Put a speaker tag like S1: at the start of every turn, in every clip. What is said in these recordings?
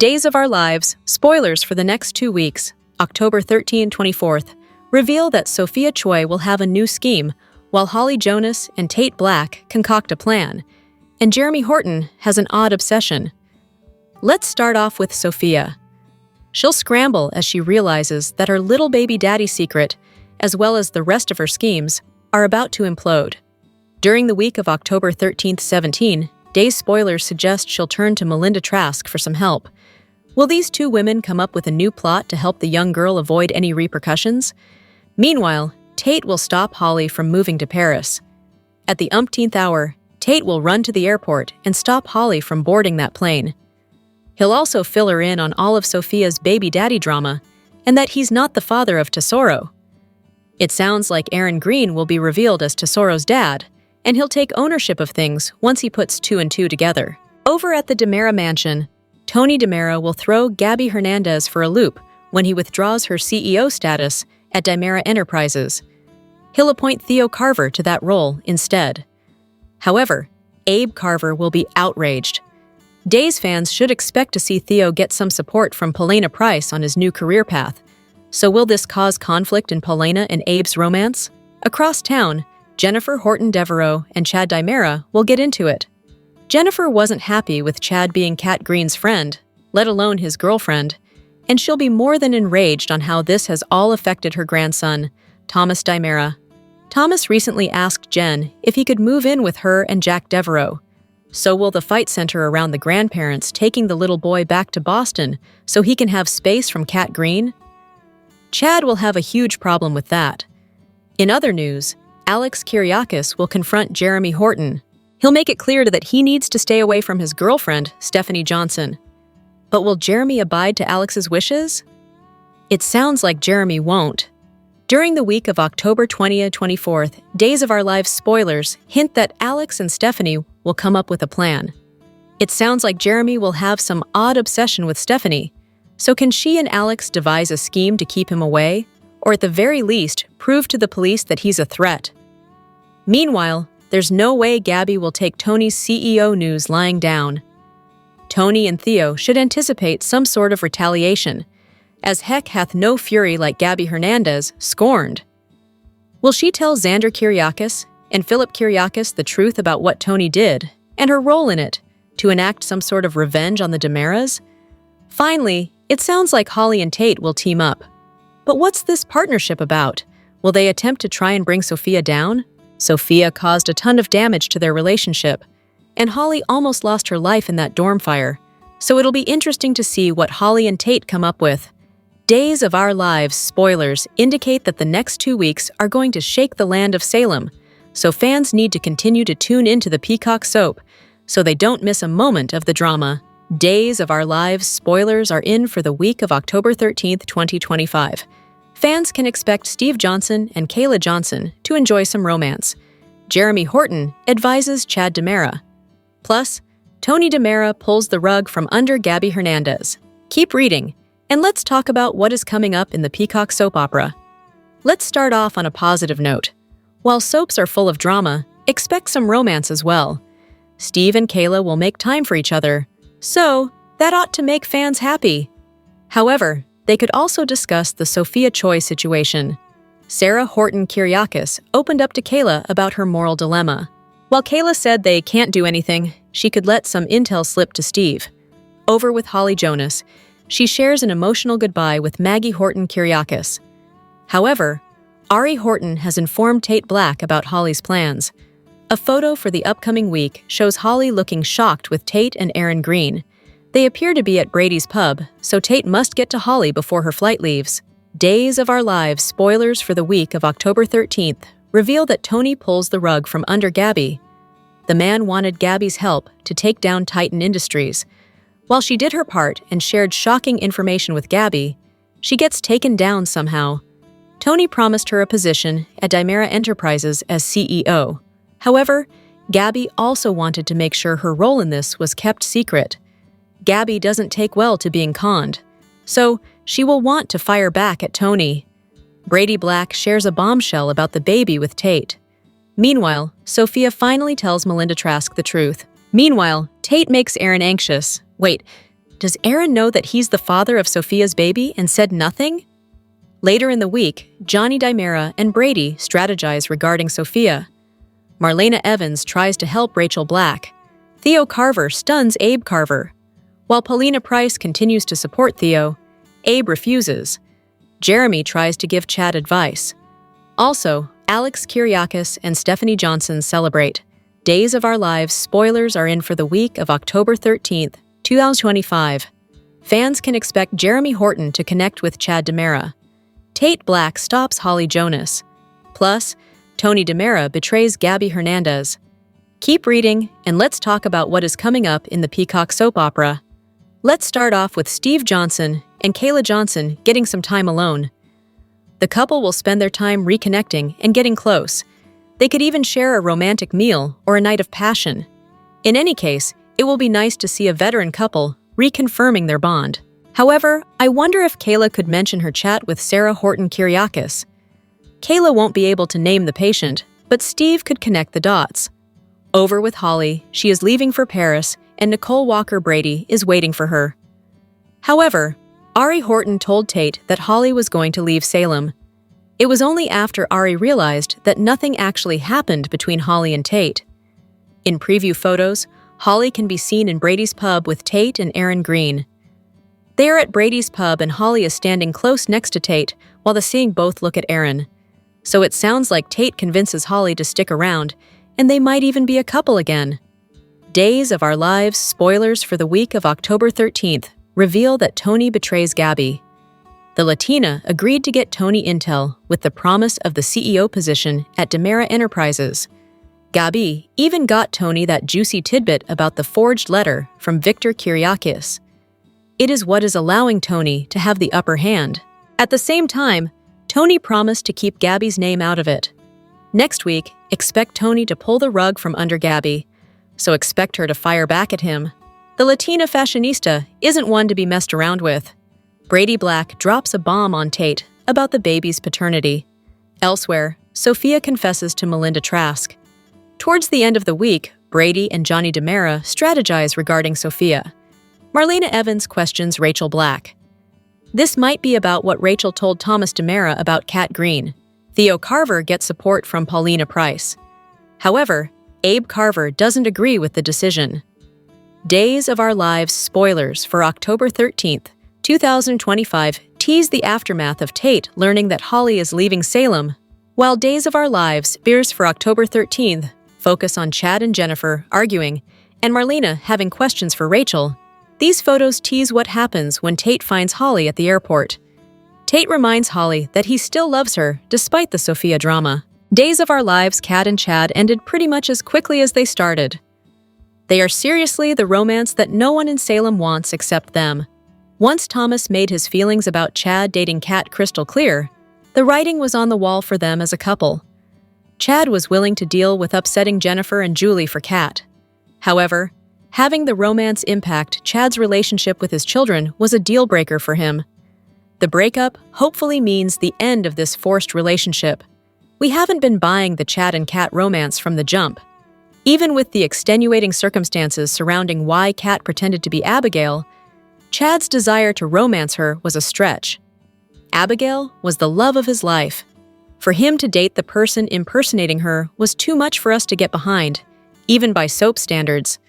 S1: Days of Our Lives, spoilers for the next 2 weeks, October 13 and 24th, reveal that Sophia Choi will have a new scheme, while Holly Jonas and Tate Black concoct a plan, and Jeremy Horton has an odd obsession. Let's start off with Sophia. She'll scramble as she realizes that her little baby daddy secret, as well as the rest of her schemes, are about to implode. During the week of October 13-17, Days spoilers suggest she'll turn to Melinda Trask for some help. Will these two women come up with a new plot to help the young girl avoid any repercussions? Meanwhile, Tate will stop Holly from moving to Paris. At the umpteenth hour, Tate will run to the airport and stop Holly from boarding that plane. He'll also fill her in on all of Sophia's baby daddy drama, and that he's not the father of Tesoro. It sounds like Aaron Green will be revealed as Tesoro's dad, and he'll take ownership of things once he puts 2 and 2 together. Over at the DiMera mansion, Tony DiMera will throw Gabby Hernandez for a loop when he withdraws her CEO status at DiMera Enterprises. He'll appoint Theo Carver to that role instead. However, Abe Carver will be outraged. Days fans should expect to see Theo get some support from Paulina Price on his new career path. So will this cause conflict in Paulina and Abe's romance? Across town, Jennifer Horton Devereaux and Chad DiMera will get into it. Jennifer wasn't happy with Chad being Cat Green's friend, let alone his girlfriend, and she'll be more than enraged on how this has all affected her grandson, Thomas DiMera. Thomas recently asked Jen if he could move in with her and Jack Devereaux. So will the fight center around the grandparents taking the little boy back to Boston so he can have space from Cat Green? Chad will have a huge problem with that. In other news, Alex Kyriakis will confront Jeremy Horton. He'll make it clear that he needs to stay away from his girlfriend, Stephanie Johnson. But will Jeremy abide to Alex's wishes? It sounds like Jeremy won't. During the week of October 20 and 24th, Days of Our Lives spoilers hint that Alex and Stephanie will come up with a plan. It sounds like Jeremy will have some odd obsession with Stephanie. So can she and Alex devise a scheme to keep him away? Or at the very least, prove to the police that he's a threat? Meanwhile, there's no way Gabby will take Tony's CEO news lying down. Tony and Theo should anticipate some sort of retaliation, as heck hath no fury like Gabby Hernandez scorned. Will she tell Xander Kyriakis and Philip Kyriakis the truth about what Tony did, and her role in it, to enact some sort of revenge on the DiMeras? Finally, it sounds like Holly and Tate will team up. But what's this partnership about? Will they attempt to try and bring Sophia down? Sophia caused a ton of damage to their relationship, and Holly almost lost her life in that dorm fire, so it'll be interesting to see what Holly and Tate come up with. Days of Our Lives spoilers indicate that the next 2 weeks are going to shake the land of Salem, so fans need to continue to tune into the Peacock soap so they don't miss a moment of the drama. Days of Our Lives spoilers are in for the week of October 13th, 2025. Fans can expect Steve Johnson and Kayla Johnson to enjoy some romance. Jeremy Horton advises Chad DiMera. Plus, Tony DiMera pulls the rug from under Gabby Hernandez. Keep reading, and let's talk about what is coming up in the Peacock soap opera. Let's start off on a positive note. While soaps are full of drama, expect some romance as well. Steve and Kayla will make time for each other, so that ought to make fans happy. However, they could also discuss the Sophia Choi situation. Sarah Horton Kyriakis opened up to Kayla about her moral dilemma. While Kayla said they can't do anything, she could let some intel slip to Steve. Over with Holly Jonas, she shares an emotional goodbye with Maggie Horton Kyriakis. However, Ari Horton has informed Tate Black about Holly's plans. A photo for the upcoming week shows Holly looking shocked with Tate and Aaron Green. They appear to be at Brady's pub, so Tate must get to Holly before her flight leaves. Days of Our Lives spoilers for the week of October 13th reveal that Tony pulls the rug from under Gabby. The man wanted Gabby's help to take down Titan Industries. While she did her part and shared shocking information with Gabby, she gets taken down somehow. Tony promised her a position at DiMera Enterprises as CEO. However, Gabby also wanted to make sure her role in this was kept secret. Gabby doesn't take well to being conned, so she will want to fire back at Tony. Brady Black shares a bombshell about the baby with Tate. Meanwhile, Sophia finally tells Melinda Trask the truth. Meanwhile, Tate makes Aaron anxious. Wait, does Aaron know that he's the father of Sophia'S baby and said nothing? Later in the week, Johnny Dimera and Brady strategize regarding Sophia. Marlena Evans tries to help Rachel Black. Theo Carver stuns Abe Carver. While Paulina Price continues to support Theo, Abe refuses. Jeremy tries to give Chad advice. Also, Alex Kyriakis and Stephanie Johnson celebrate. Days of Our Lives spoilers are in for the week of October 13th, 2025. Fans can expect Jeremy Horton to connect with Chad Dimera. Tate Black stops Holly Jonas. Plus, Tony Dimera betrays Gabby Hernandez. Keep reading, and let's talk about what is coming up in the Peacock soap opera. Let's start off with Steve Johnson and Kayla Johnson getting some time alone. The couple will spend their time reconnecting and getting close. They could even share a romantic meal or a night of passion. In any case, it will be nice to see a veteran couple reconfirming their bond. However, I wonder if Kayla could mention her chat with Sarah Horton Kyriakis. Kayla won't be able to name the patient, but Steve could connect the dots. Over with Holly, she is leaving for Paris, and Nicole Walker Brady is waiting for her. However, Ari Horton told Tate that Holly was going to leave Salem. It was only after Ari realized that nothing actually happened between Holly and Tate. In preview photos, Holly can be seen in Brady's pub with Tate and Aaron Green. They are at Brady's pub and Holly is standing close next to Tate while the seeing both look at Aaron. So it sounds like Tate convinces Holly to stick around, and they might even be a couple again. Days of Our Lives spoilers for the week of October 13th reveal that Tony betrays Gabby. The Latina agreed to get Tony intel with the promise of the CEO position at Dimera Enterprises. Gabby even got Tony that juicy tidbit about the forged letter from Victor Kyriakis. It is what is allowing Tony to have the upper hand. At the same time, Tony promised to keep Gabby's name out of it. Next week, expect Tony to pull the rug from under Gabby, so expect her to fire back at him. The Latina fashionista isn't one to be messed around with. Brady Black drops a bomb on Tate about the baby's paternity. Elsewhere, Sophia confesses to Melinda Trask. Towards the end of the week, Brady and Johnny Dimera strategize regarding Sophia. Marlena Evans questions Rachel Black. This might be about what Rachel told Thomas Dimera about Kat Green. Theo Carver gets support from Paulina Price. However, Abe Carver doesn't agree with the decision. Days of Our Lives spoilers for October 13th, 2025 tease the aftermath of Tate learning that Holly is leaving Salem, while Days of Our Lives bears for October 13th focus on Chad and Jennifer arguing and Marlena having questions for Rachel. These photos tease what happens when Tate finds Holly at the airport. Tate reminds Holly that he still loves her despite the Sophia drama. Days of Our Lives Kat and Chad ended pretty much as quickly as they started. They are seriously the romance that no one in Salem wants except them. Once Thomas made his feelings about Chad dating Kat crystal clear, the writing was on the wall for them as a couple. Chad was willing to deal with upsetting Jennifer and Julie for Kat. However, having the romance impact Chad's relationship with his children was a deal-breaker for him. The breakup hopefully means the end of this forced relationship. We haven't been buying the Chad and Kat romance from the jump. Even with the extenuating circumstances surrounding why Kat pretended to be Abigail, Chad's desire to romance her was a stretch. Abigail was the love of his life. For him to date the person impersonating her was too much for us to get behind, even by soap standards.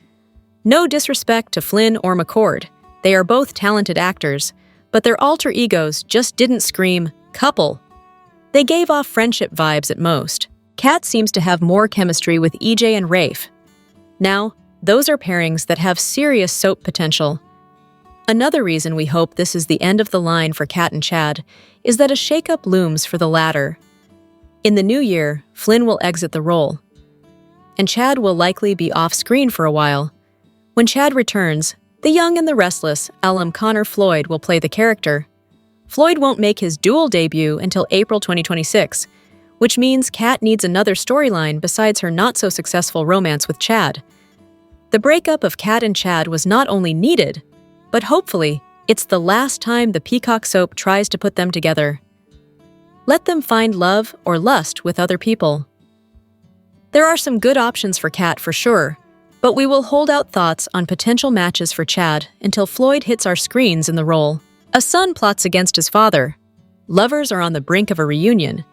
S1: No disrespect to Flynn or McCord, they are both talented actors, but their alter egos just didn't scream, couple. They gave off friendship vibes at most. Kat seems to have more chemistry with EJ and Rafe. Now, those are pairings that have serious soap potential. Another reason we hope this is the end of the line for Kat and Chad is that a shakeup looms for the latter. In the new year, Flynn will exit the role, and Chad will likely be off-screen for a while. When Chad returns, the young and the restless Alum Connor Floyd will play the character. Floyd won't make his dual debut until April 2026, which means Kat needs another storyline besides her not-so-successful romance with Chad. The breakup of Kat and Chad was not only needed, but hopefully, it's the last time the Peacock soap tries to put them together. Let them find love or lust with other people. There are some good options for Kat for sure, But we will hold out thoughts on potential matches for Chad until Floyd hits our screens in the role. A son plots against his father. Lovers are on the brink of a reunion.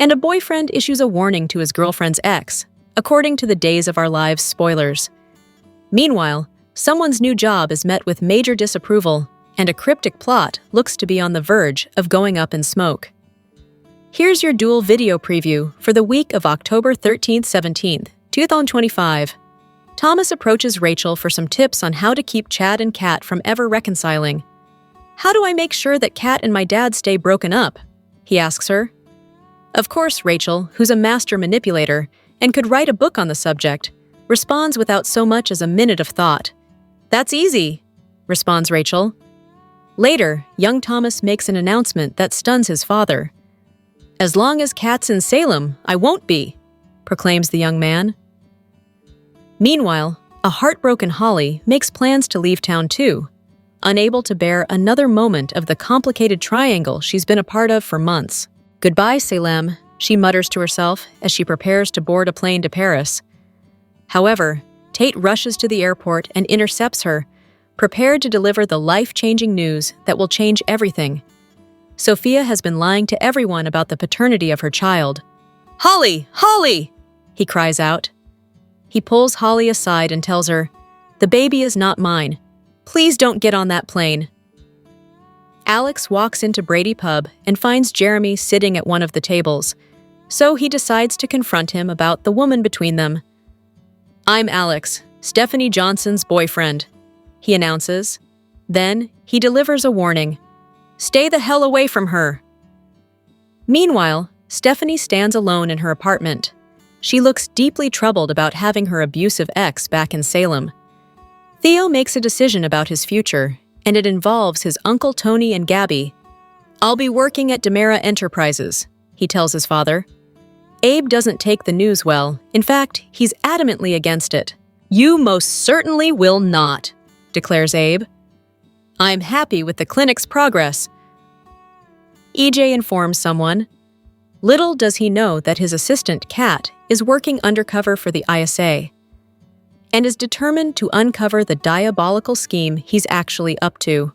S1: And a boyfriend issues a warning to his girlfriend's ex, according to the Days of Our Lives spoilers. Meanwhile, someone's new job is met with major disapproval, and a cryptic plot looks to be on the verge of going up in smoke. Here's your dual video preview for the week of October 13th-17th, 2025. Thomas approaches Rachel for some tips on how to keep Chad and Kat from ever reconciling. "How do I make sure that Kat and my dad stay broken up?" he asks her. Of course, Rachel, who's a master manipulator and could write a book on the subject, responds without so much as a minute of thought. "That's easy," responds Rachel. Later, young Thomas makes an announcement that stuns his father. "As long as Kat's in Salem, I won't be," proclaims the young man. Meanwhile, a heartbroken Holly makes plans to leave town too, unable to bear another moment of the complicated triangle she's been a part of for months. "Goodbye, Salem," she mutters to herself as she prepares to board a plane to Paris. However, Tate rushes to the airport and intercepts her, prepared to deliver the life-changing news that will change everything. Sophia has been lying to everyone about the paternity of her child. "Holly! Holly!" he cries out. He pulls Holly aside and tells her, "The baby is not mine. Please don't get on that plane." Alex walks into Brady Pub and finds Jeremy sitting at one of the tables, so he decides to confront him about the woman between them. "I'm Alex, Stephanie Johnson's boyfriend," he announces. Then he delivers a warning. "Stay the hell away from her." Meanwhile, Stephanie stands alone in her apartment. She looks deeply troubled about having her abusive ex back in Salem. Theo makes a decision about his future, and it involves his Uncle Tony and Gabby. "I'll be working at Demera Enterprises," he tells his father. Abe doesn't take the news well. In fact, he's adamantly against it. "You most certainly will not," declares Abe. "I'm happy with the clinic's progress." EJ informs someone. Little does he know that his assistant, Kat, is working undercover for the ISA and is determined to uncover the diabolical scheme he's actually up to.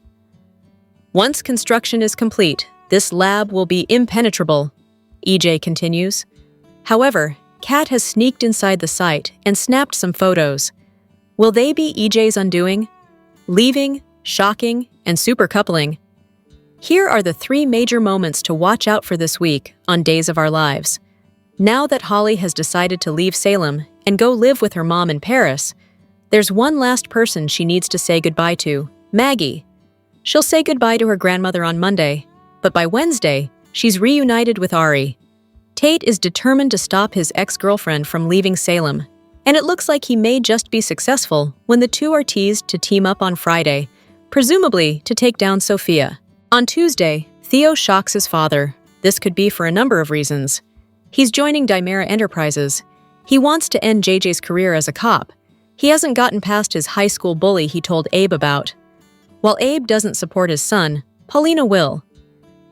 S1: "Once construction is complete, this lab will be impenetrable," EJ continues. However, Kat has sneaked inside the site and snapped some photos. Will they be EJ's undoing? Leaving, shocking, and super coupling. Here are the 3 major moments to watch out for this week on Days of Our Lives. Now that Holly has decided to leave Salem and go live with her mom in Paris, there's one last person she needs to say goodbye to, Maggie. She'll say goodbye to her grandmother on Monday, but by Wednesday, she's reunited with Ari. Tate is determined to stop his ex-girlfriend from leaving Salem, and it looks like he may just be successful when the two are teased to team up on Friday, presumably to take down Sophia. On Tuesday, Theo shocks his father. This could be for a number of reasons. He's joining Demera Enterprises. He wants to end JJ's career as a cop. He hasn't gotten past his high school bully he told Abe about. While Abe doesn't support his son, Paulina will.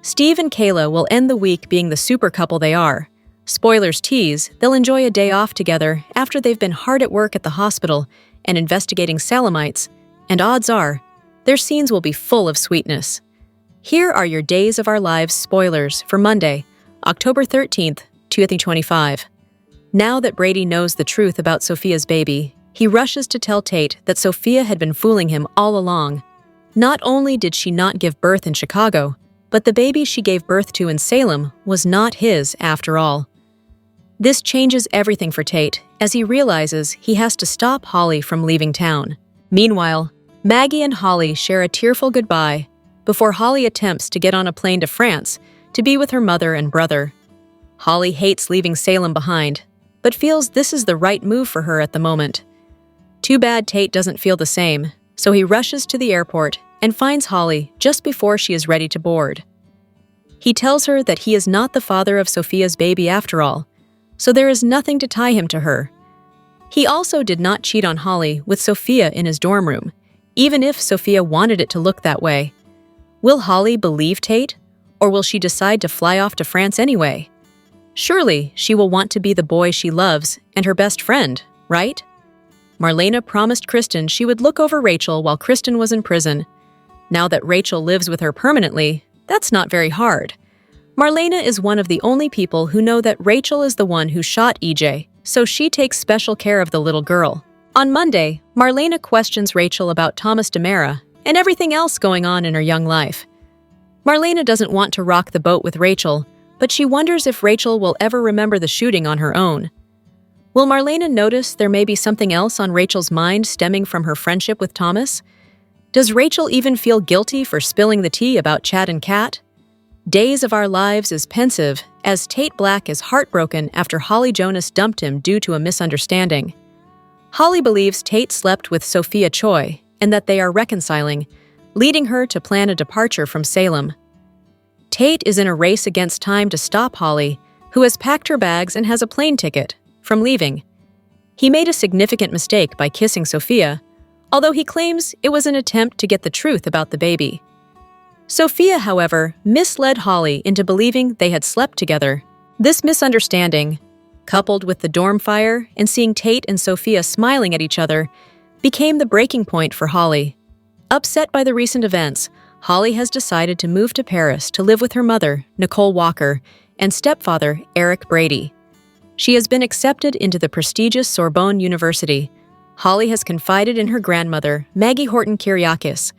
S1: Steve and Kayla will end the week being the super couple they are. Spoilers tease, they'll enjoy a day off together after they've been hard at work at the hospital and investigating Salemites, and odds are, their scenes will be full of sweetness. Here are your Days of Our Lives spoilers for Monday, October 13th, 2025. Now that Brady knows the truth about Sophia'S baby, he rushes to tell Tate that Sophia had been fooling him all along. Not only did she not give birth in Chicago, but the baby she gave birth to in Salem was not his after all. This changes everything for Tate as he realizes he has to stop Holly from leaving town. Meanwhile, Maggie and Holly share a tearful goodbye before Holly attempts to get on a plane to France to be with her mother and brother. Holly hates leaving Salem behind, but feels this is the right move for her at the moment. Too bad Tate doesn't feel the same, so he rushes to the airport and finds Holly just before she is ready to board. He tells her that he is not the father of Sophia'S baby after all, so there is nothing to tie him to her. He also did not cheat on Holly with Sophia in his dorm room, even if Sophia wanted it to look that way. Will Holly believe Tate, or will she decide to fly off to France anyway? Surely she will want to be the boy she loves and her best friend, right? Marlena promised Kristen she would look over Rachel while Kristen was in prison. Now that Rachel lives with her permanently, that's not very hard. Marlena is one of the only people who know that Rachel is the one who shot EJ, so she takes special care of the little girl. On Monday, Marlena questions Rachel about Thomas DiMera and everything else going on in her young life. Marlena doesn't want to rock the boat with Rachel, but she wonders if Rachel will ever remember the shooting on her own. Will Marlena notice there may be something else on Rachel's mind stemming from her friendship with Thomas? Does Rachel even feel guilty for spilling the tea about Chad and Kat? Days of Our Lives is pensive as Tate Black is heartbroken after Holly Jonas dumped him due to a misunderstanding. Holly believes Tate slept with Sophia Choi and that they are reconciling, leading her to plan a departure from Salem. Tate is in a race against time to stop Holly, who has packed her bags and has a plane ticket, from leaving. He made a significant mistake by kissing Sophia, although he claims it was an attempt to get the truth about the baby. Sophia, however, misled Holly into believing they had slept together. This misunderstanding, coupled with the dorm fire and seeing Tate and Sophia smiling at each other, became the breaking point for Holly. Upset by the recent events, Holly has decided to move to Paris to live with her mother, Nicole Walker, and stepfather, Eric Brady. She has been accepted into the prestigious Sorbonne University. Holly has confided in her grandmother, Maggie Horton Kyriakis,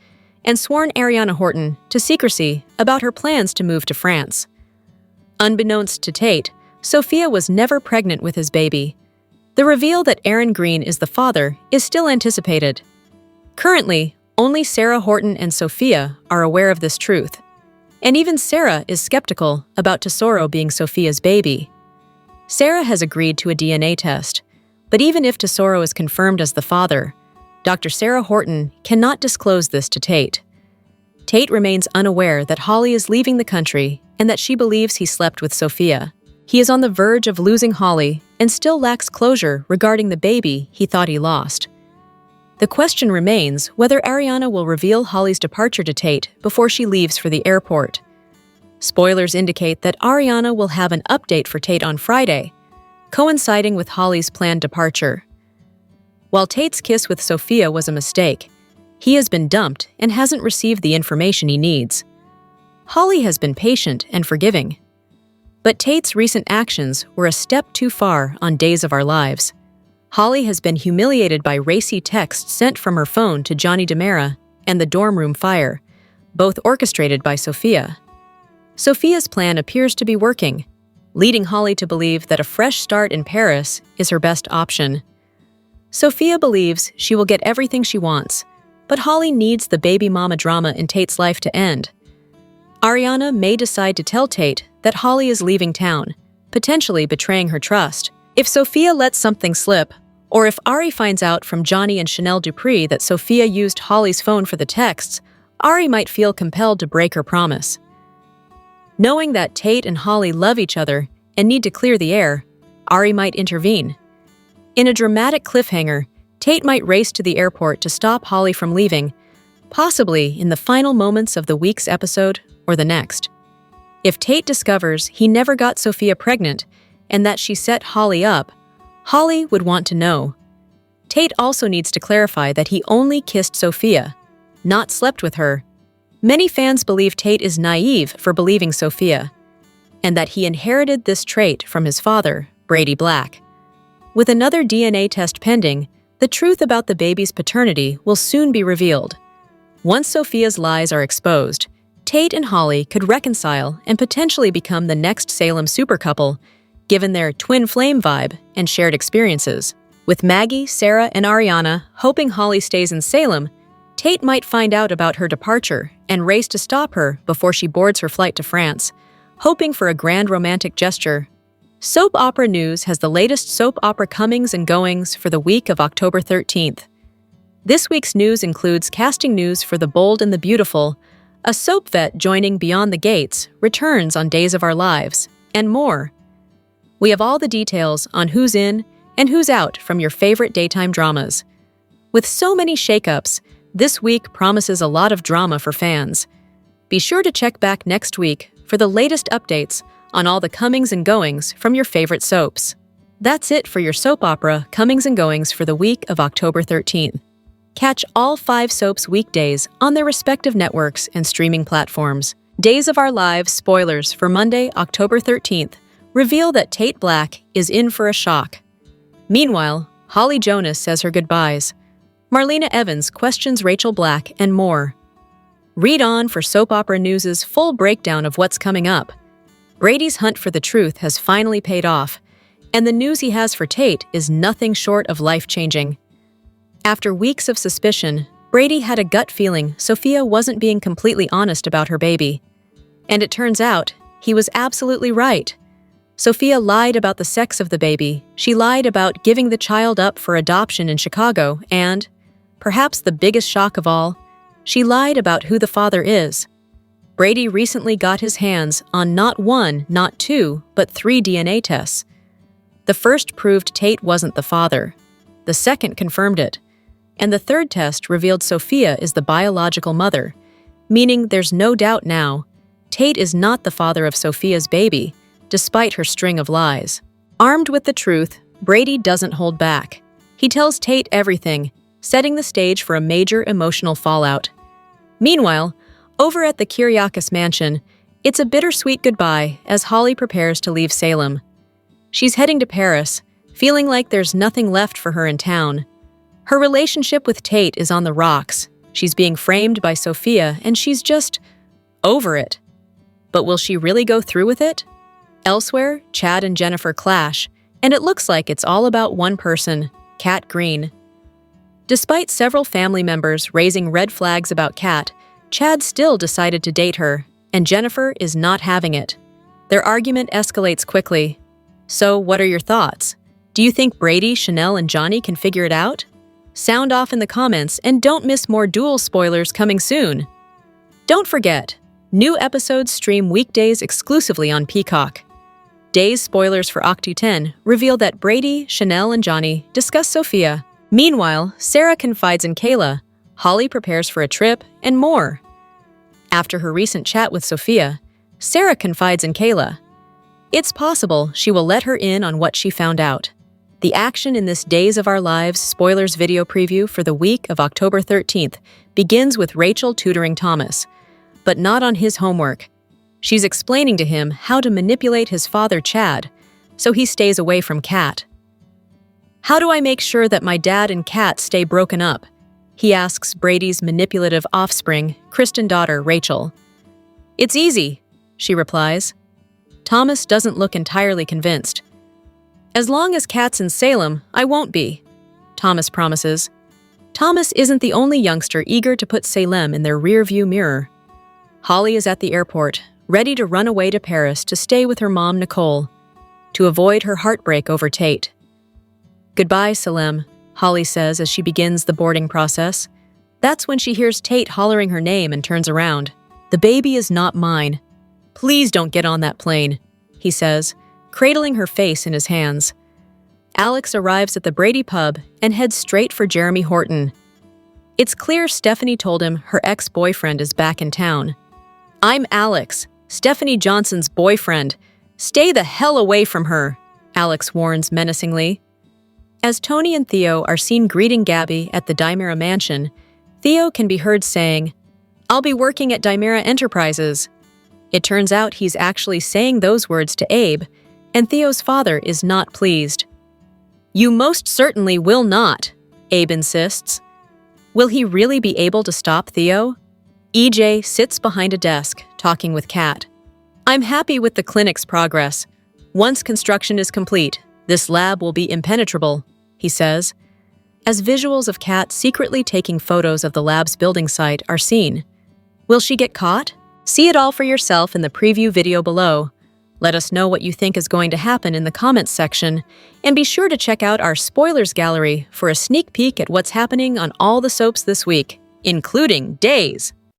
S1: and sworn Ariana Horton to secrecy about her plans to move to France. Unbeknownst to Tate, Sophia was never pregnant with his baby. The reveal that Aaron Green is the father is still anticipated. Currently, only Sarah Horton and Sophia are aware of this truth, and even Sarah is skeptical about Tesoro being Sophia's baby. Sarah has agreed to a DNA test, but even if Tesoro is confirmed as the father, Dr. Sarah Horton cannot disclose this to Tate. Tate remains unaware that Holly is leaving the country and that she believes he slept with Sophia. He is on the verge of losing Holly and still lacks closure regarding the baby he thought he lost. The question remains whether Ariana will reveal Holly's departure to Tate before she leaves for the airport. Spoilers indicate that Ariana will have an update for Tate on Friday, coinciding with Holly's planned departure. While Tate's kiss with Sophia was a mistake, he has been dumped and hasn't received the information he needs. Holly has been patient and forgiving. But Tate's recent actions were a step too far on Days of Our Lives. Holly has been humiliated by racy texts sent from her phone to Johnny DiMera and the dorm room fire, both orchestrated by Sophia. Sophia's plan appears to be working, leading Holly to believe that a fresh start in Paris is her best option. Sophia believes she will get everything she wants, but Holly needs the baby mama drama in Tate's life to end. Ariana may decide to tell Tate that Holly is leaving town, potentially betraying her trust. If Sophia lets something slip, or if Ari finds out from Johnny and Chanel Dupree that Sophia used Holly's phone for the texts, Ari might feel compelled to break her promise. Knowing that Tate and Holly love each other and need to clear the air, Ari might intervene. In a dramatic cliffhanger, Tate might race to the airport to stop Holly from leaving, possibly in the final moments of the week's episode or the next. If Tate discovers he never got Sophia pregnant and that she set Holly up, Holly would want to know. Tate also needs to clarify that he only kissed Sophia, not slept with her. Many fans believe Tate is naive for believing Sophia, and that he inherited this trait from his father, Brady Black. With another DNA test pending, the truth about the baby's paternity will soon be revealed. Once Sophia's lies are exposed, Tate and Holly could reconcile and potentially become the next Salem super couple, given their twin flame vibe and shared experiences. With Maggie, Sarah, and Ariana hoping Holly stays in Salem, Tate might find out about her departure and race to stop her before she boards her flight to France, hoping for a grand romantic gesture. Soap Opera News has the latest soap opera comings and goings for the week of October 13th. This week's news includes casting news for The Bold and the Beautiful, a soap vet joining Beyond the Gates returns on Days of Our Lives, and more. We have all the details on who's in and who's out from your favorite daytime dramas. With so many shakeups, this week promises a lot of drama for fans. Be sure to check back next week for the latest updates on all the comings and goings from your favorite soaps. That's it for your soap opera comings and goings for the week of October 13th. Catch all 5 soaps weekdays on their respective networks and streaming platforms. Days of Our Lives spoilers for Monday, October 13th reveal that Tate Black is in for a shock. Meanwhile, Holly Jonas says her goodbyes. Marlena Evans questions Rachel Black and more. Read on for Soap Opera News' full breakdown of what's coming up. Brady's hunt for the truth has finally paid off, and the news he has for Tate is nothing short of life-changing. After weeks of suspicion, Brady had a gut feeling Sophia wasn't being completely honest about her baby. And it turns out, he was absolutely right. Sophia lied about the sex of the baby, she lied about giving the child up for adoption in Chicago, and, perhaps the biggest shock of all, she lied about who the father is. Brady recently got his hands on not 1, not 2, but 3 DNA tests. The first proved Tate wasn't the father. The second confirmed it. And the third test revealed Sophia is the biological mother, meaning there's no doubt now, Tate is not the father of Sophia's baby, despite her string of lies. Armed with the truth, Brady doesn't hold back. He tells Tate everything, setting the stage for a major emotional fallout. Meanwhile, over at the Kyriakis mansion, it's a bittersweet goodbye as Holly prepares to leave Salem. She's heading to Paris, feeling like there's nothing left for her in town. Her relationship with Tate is on the rocks. She's being framed by Sophia, and she's just over it. But will she really go through with it? Elsewhere, Chad and Jennifer clash, and it looks like it's all about one person, Kat Green. Despite several family members raising red flags about Kat, Chad still decided to date her, and Jennifer is not having it. Their argument escalates quickly. So, what are your thoughts? Do you think Brady, Chanel, and Johnny can figure it out? Sound off in the comments and don't miss more Duel spoilers coming soon. Don't forget, new episodes stream weekdays exclusively on Peacock. Days spoilers for Octu 10 reveal that Brady, Chanel, and Johnny discuss Sophia. Meanwhile, Sarah confides in Kayla, Holly prepares for a trip, and more. After her recent chat with Sophia, Sarah confides in Kayla. It's possible she will let her in on what she found out. The action in this Days of Our Lives spoilers video preview for the week of October 13th begins with Rachel tutoring Thomas, but not on his homework. She's explaining to him how to manipulate his father, Chad, so he stays away from Kat. How do I make sure that my dad and Kat stay broken up? He asks Brady's manipulative offspring, Kristen daughter, Rachel. It's easy, she replies. Thomas doesn't look entirely convinced. As long as Kat's in Salem, I won't be, Thomas promises. Thomas isn't the only youngster eager to put Salem in their rearview mirror. Holly is at the airport, ready to run away to Paris to stay with her mom, Nicole, to avoid her heartbreak over Tate. Goodbye, Salem, Holly says as she begins the boarding process. That's when she hears Tate hollering her name and turns around. The baby is not mine. Please don't get on that plane, he says, cradling her face in his hands. Alex arrives at the Brady pub and heads straight for Jeremy Horton. It's clear Stephanie told him her ex-boyfriend is back in town. I'm Alex, Stephanie Johnson's boyfriend. Stay the hell away from her, Alex warns menacingly. As Tony and Theo are seen greeting Gabby at the Dimera mansion, Theo can be heard saying, I'll be working at Dimera Enterprises. It turns out he's actually saying those words to Abe, and Theo's father is not pleased. You most certainly will not, Abe insists. Will he really be able to stop Theo? EJ sits behind a desk, talking with Kat. I'm happy with the clinic's progress. Once construction is complete, this lab will be impenetrable, he says, as visuals of Kat secretly taking photos of the lab's building site are seen. Will she get caught? See it all for yourself in the preview video below. Let us know what you think is going to happen in the comments section, and be sure to check out our spoilers gallery for a sneak peek at what's happening on all the soaps this week, including Days.